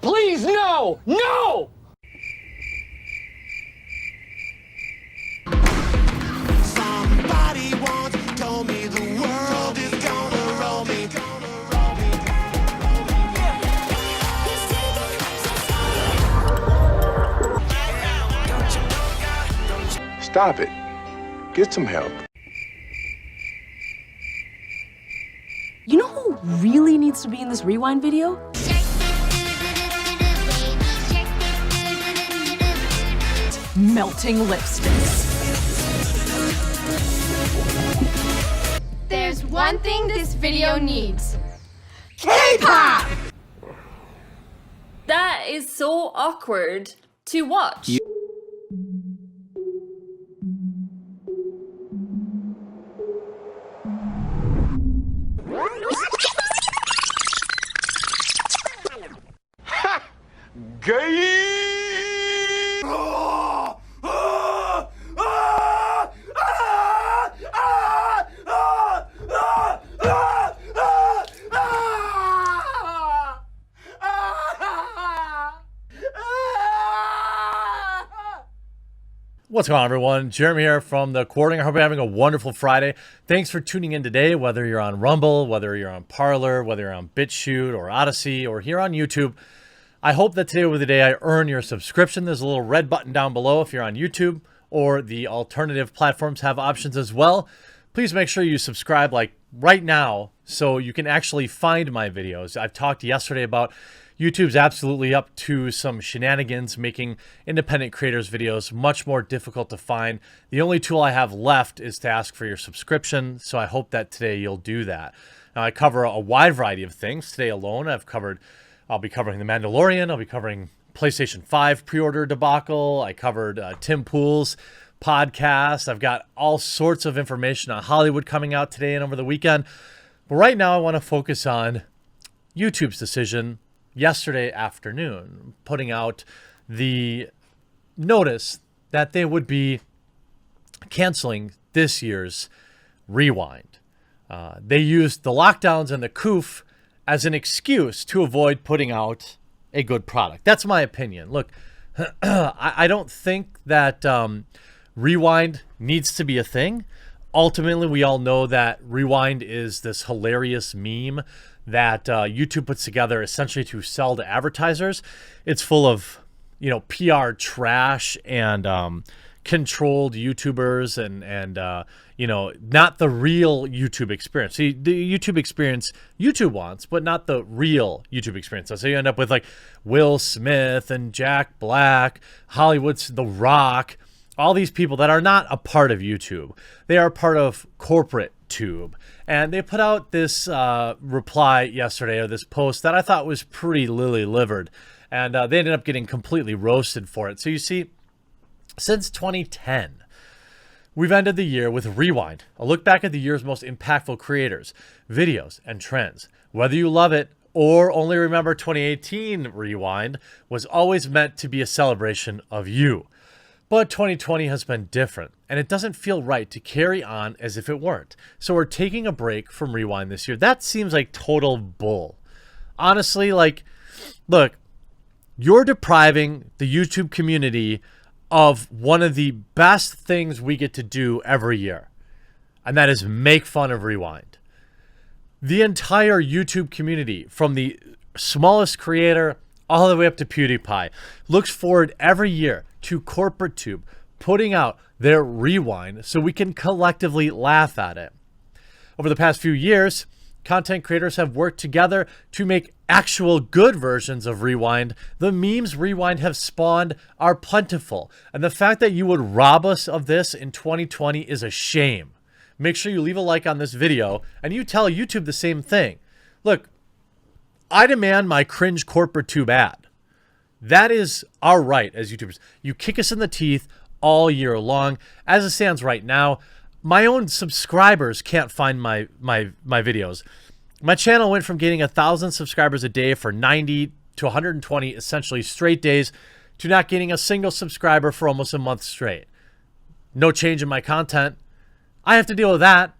please, no! No! Somebody once told me the world is gonna roll me. Stop it. Get some help. You know who really needs to be in this rewind video? Melting lipsticks. There's one thing this video needs. K-pop! That is so awkward to watch. Gay! What's going on, everyone? Jeremy here from The Quartering. I hope you're having a wonderful Friday. Thanks for tuning in today, whether you're on Rumble, whether you're on Parler, whether you're on BitChute or Odyssey or here on YouTube. I hope that today will be the day I earn your subscription. There's a little red button down below if you're on YouTube, or the alternative platforms have options as well. Please make sure you subscribe like right now so you can actually find my videos. I've talked yesterday about YouTube's absolutely up to some shenanigans, making independent creators' videos much more difficult to find. The only tool I have left is to ask for your subscription, so I hope that today you'll do that. Now, I cover a wide variety of things. Today alone, I'll be covering The Mandalorian. I'll be covering PlayStation 5 pre-order debacle. I covered Tim Pool's podcast. I've got all sorts of information on Hollywood coming out today and over the weekend. But right now, I want to focus on YouTube's decision yesterday afternoon, putting out the notice that they would be canceling this year's Rewind. They used the lockdowns and the coof as an excuse to avoid putting out a good product. That's my opinion. Look, I don't think that Rewind needs to be a thing. Ultimately, we all know that Rewind is this hilarious meme that YouTube puts together essentially to sell to advertisers. It's full of, PR trash and controlled YouTubers and not the real YouTube experience. See, the YouTube experience YouTube wants, but not the real YouTube experience. So you end up with like Will Smith and Jack Black, Hollywood's The Rock, all these people that are not a part of YouTube. They are part of corporate tube. And they put out this reply yesterday, or this post that I thought was pretty lily-livered. And they ended up getting completely roasted for it. So you see, since 2010, we've ended the year with Rewind, a look back at the year's most impactful creators, videos, and trends. Whether you love it or only remember 2018 Rewind was always meant to be a celebration of you. But 2020 has been different, and it doesn't feel right to carry on as if it weren't. So we're taking a break from Rewind this year. That seems like total bull. Honestly, look, you're depriving the YouTube community of one of the best things we get to do every year, and that is make fun of Rewind. The entire YouTube community, from the smallest creator all the way up to PewDiePie, looks forward every year to corporate tube putting out their Rewind so we can collectively laugh at it. Over the past few years, content creators have worked together to make actual good versions of Rewind. The memes Rewind have spawned are plentiful, and the fact that you would rob us of this in 2020 is a shame. Make sure you leave a like on this video and you tell YouTube the same thing. Look, I demand my cringe corporate tube ad. That is our right as YouTubers. You kick us in the teeth all year long. As it stands right now, my own subscribers can't find my videos. My channel went from getting 1,000 subscribers a day for 90 to 120 essentially straight days to not getting a single subscriber for almost a month straight. No change in my content. I have to deal with that.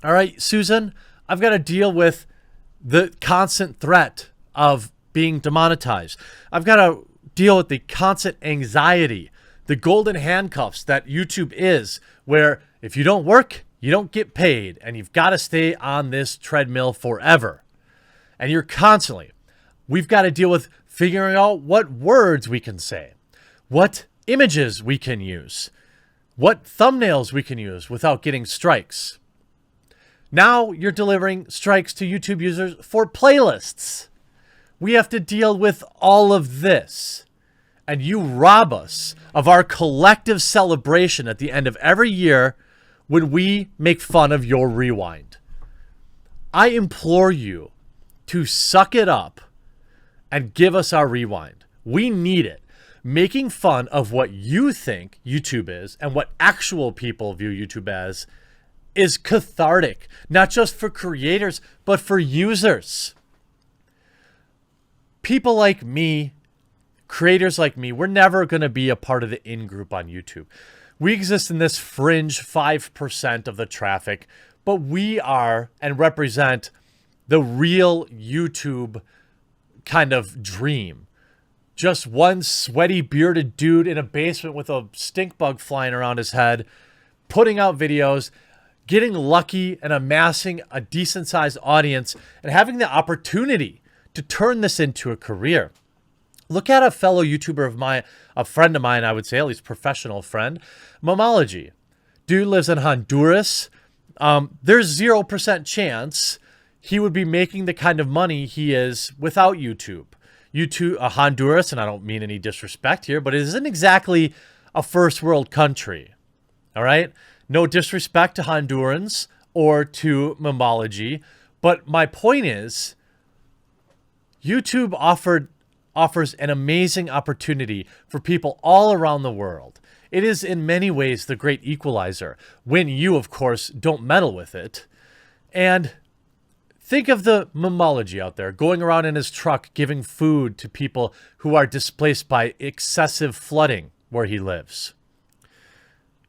All right, Susan, I've got to deal with the constant threat of being demonetized. I've got to deal with the constant anxiety, the golden handcuffs that YouTube is, where if you don't work, you don't get paid, and you've got to stay on this treadmill forever. And we've got to deal with figuring out what words we can say, what images we can use, what thumbnails we can use without getting strikes. Now you're delivering strikes to YouTube users for playlists. We have to deal with all of this. And you rob us of our collective celebration at the end of every year when we make fun of your rewind. I implore you to suck it up and give us our rewind. We need it. Making fun of what you think YouTube is and what actual people view YouTube as is cathartic, not just for creators, but for users. People like me, creators like me, we're never going to be a part of the in-group on YouTube. We exist in this fringe 5% of the traffic, but we are and represent the real YouTube kind of dream. Just one sweaty, bearded dude in a basement with a stink bug flying around his head, putting out videos, getting lucky and amassing a decent-sized audience, and having the opportunity to turn this into a career. Look at a fellow YouTuber of mine, a friend of mine, I would say, at least professional friend, Momology. Dude lives in Honduras. There's 0% chance he would be making the kind of money he is without YouTube. Honduras, and I don't mean any disrespect here, but it isn't exactly a first world country. All right? No disrespect to Hondurans or to Momology, but my point is, YouTube offers an amazing opportunity for people all around the world. It is in many ways the great equalizer, when you, of course, don't meddle with it. And think of the Momology out there going around in his truck giving food to people who are displaced by excessive flooding where he lives.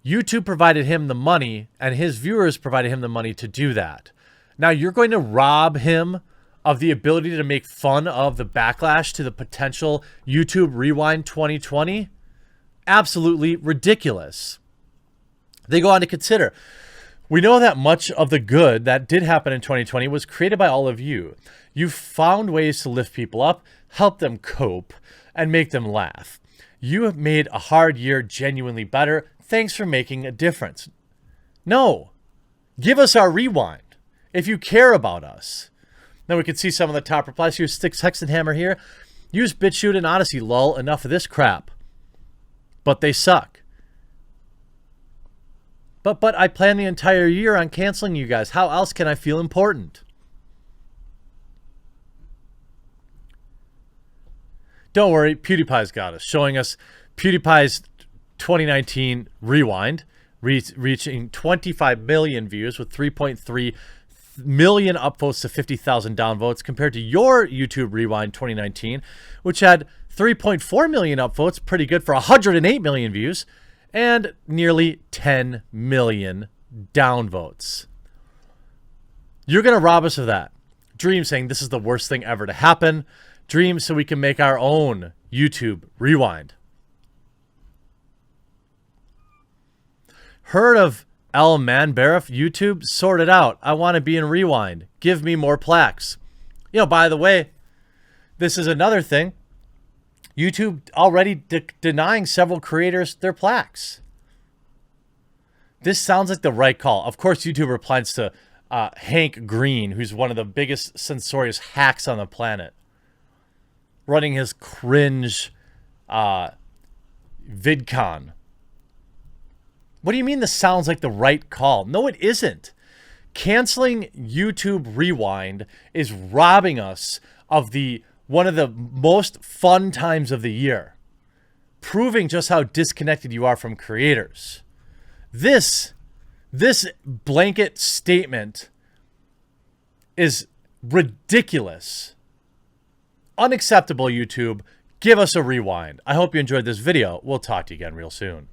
YouTube provided him the money, and his viewers provided him the money to do that. Now you're going to rob him of the ability to make fun of the backlash to the potential YouTube Rewind 2020? Absolutely ridiculous. They go on to consider, we know that much of the good that did happen in 2020 was created by all of you. You found ways to lift people up, help them cope, and make them laugh. You have made a hard year genuinely better. Thanks for making a difference. No, give us our rewind if you care about us. Then we can see some of the top replies. Use Sticks Hexenhammer here. Use BitChute and Odyssey. Lol, enough of this crap. But they suck. But I plan the entire year on canceling you guys. How else can I feel important? Don't worry, PewDiePie's got us. Showing us PewDiePie's 2019 rewind. Reaching 25 million views with 3.3 million upvotes to 50,000 downvotes, compared to your YouTube Rewind 2019, which had 3.4 million upvotes, pretty good for 108 million views, and nearly 10 million downvotes. You're going to rob us of that. Dream saying this is the worst thing ever to happen. Dream so we can make our own YouTube Rewind. Heard of El Manbarif? YouTube? Sort it out. I want to be in Rewind. Give me more plaques. You know, by the way, this is another thing. YouTube already denying several creators their plaques. This sounds like the right call. Of course, YouTube replies to Hank Green, who's one of the biggest censorious hacks on the planet, running his cringe VidCon. What do you mean this sounds like the right call? No, it isn't. Canceling YouTube Rewind is robbing us of one of the most fun times of the year, proving just how disconnected you are from creators. This blanket statement is ridiculous. Unacceptable, YouTube. Give us a rewind. I hope you enjoyed this video. We'll talk to you again real soon.